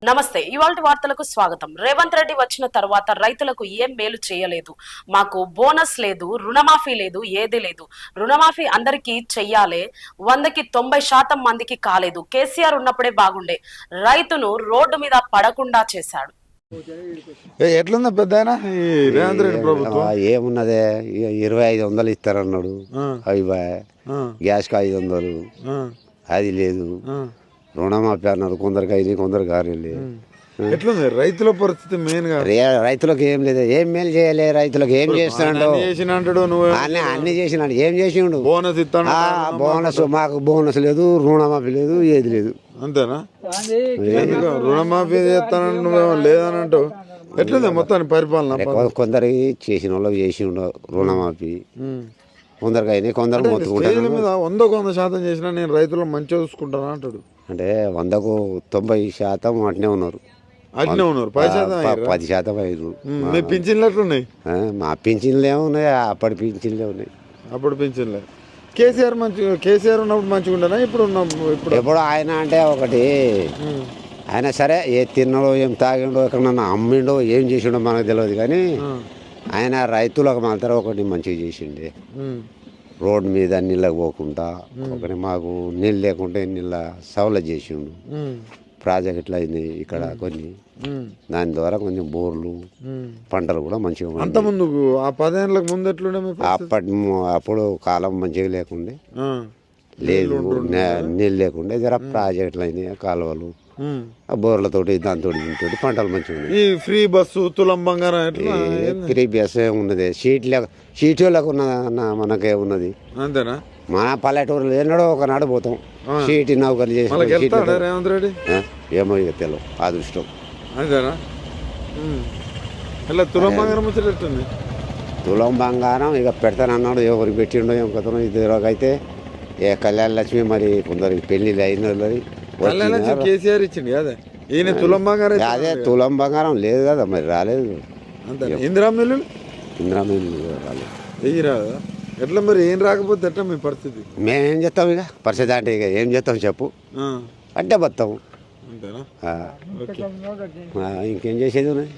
నమస్తే. ఇవాల్టి వార్తలకు స్వాగతం. రేవంత్ రెడ్డి వచ్చిన తర్వాత రైతులకు ఏం మేలు చేయలేదు. మాకు బోనస్ లేదు, రుణమాఫీ లేదు, ఏదీ లేదు. రుణమాఫీ అందరికీ చెయ్యాలే, 100కి 90% మందికి కాలేదు. కేసీఆర్ ఉన్నప్పుడే బాగుండే. రైతును రోడ్డు మీద పడకుండా చేశాడు. ఎట్లుందా పెద్ద రేవంత్ రెడ్డి ప్రభుత్వం? ఏమున్నదే 2500 ఇస్తారన్నాడు. అవి గ్యాస్కి 500 అది లేదు. రుణమాఫీ అన్నారు, కొందరికి అయినాయి, కొందరికి కాలేదు. ఎట్లుంది రైతుల పరిస్థితి? మెయిన్ గా రైతులకు ఏం లేదు, ఏం మేలు చేయలే. రైతులకు ఏం చేస్తున్నాడు? అన్ని చేసినాడు. ఏం చేసిండు? బోనస్ ఇస్తాను. బోనస్ మాకు బోనస్ లేదు, రుణమాఫీ లేదు, ఏది లేదు. అంతేనా? రుణమాఫీ చేస్తానంటు నువ్వేమో లేదని అంటావు. ఎట్లుంది మొత్తాన్ని పరిపాలన? కొందరికి చేసిన వాళ్ళు చేసిండు రుణమాఫీ, కొందరికి అయినాయి, కొందరు మొత్తుకుంటారు. 100% చేసినా నేను రైతులను మంచిగా చూసుకుంటాను అంటాడు. అంటే 100కు 90% అట్నే ఉన్నారు. 10% అయ్యారు. మీ పింఛన్లు ఎట్లున్నాయి? మా పింఛన్లు ఏమున్నాయి, అప్పటి పింఛన్లే ఉన్నాయి. అప్పుడు పింఛన్లే. కేసీఆర్ ఉన్నప్పుడు మంచిగా ఉండనా? ఇప్పుడు ఆయన అంటే ఒకటి, ఆయన సరే ఏ తిన్నాడో ఏం తాగిండో ఎక్కడన్నా అమ్మిండో ఏం చేసిండో మనకు తెలియదు, కానీ ఆయన రైతులకు మాత్రం ఒకటి మంచిగా చేసిండే. రోడ్డు మీద నీళ్ళకి పోకుండా ఒకటి మాకు నీళ్ళు లేకుంటే నీళ్ళ సవలత్ చేసిండు. ప్రాజెక్టులు అయినాయి ఇక్కడ కొన్ని, దాని ద్వారా కొంచెం బోర్లు పంటలు కూడా మంచిగా. అంత ముందు ఆ 10 ఏళ్ళకి ముందు ఎట్లుండే? అప్పుడు కాలం మంచిగా లేకుండే, లేదు నీళ్ళు లేకుండే. జర ప్రాజెక్టులు అయినాయి, కాలువలు, బోర్లతోటి దాంతో దీంతో పంటలు మంచిగా ఉన్నాయి. ఈ ఫ్రీ బస్సు, తులం బంగారం, ఫ్రీ బస్ ఉన్నది. సీట్లకు ఉన్నదన్న మనకే ఉన్నది. అంతేనా? మన పల్లెటూరులో ఎన్నడో ఒకనాడు పోతాం. సీట్ నౌకర్లు చేసి రేవంత్ రెడ్డి ఏమో ఇక తెలియదు, అదృష్టం. అంతేనా? ఇలా తులం బంగారం వచ్చేటట్టుంది. తులం బంగారం ఇక పెడతానన్నాడు, ఎవరికి పెట్టిండో ఏం కథనో. ఇదివరకైతే ఏ కళ్యాణ లక్ష్మి మరి కొందరికి పెళ్లిళ్ళు అయిన కేసీఆర్ ఇచ్చింది కదా, ఈయన తులం బంగారం. అదే తులం బంగారం లేదు కదా, మరి రాలేదు. ఇందిరా మిల్లు రాలేదు. వెయ్యి రాదా? ఎట్లా మరి? ఏం రాకపోతే ఎట్లా మీ పరిస్థితి? మేమేం చేస్తాం ఇక పరిస్థితి అంటే, ఇక ఏం చేస్తాం చెప్పు, అంటే బతాము. అంతేనా? ఇంకేం చేసేది ఉన్నాయి.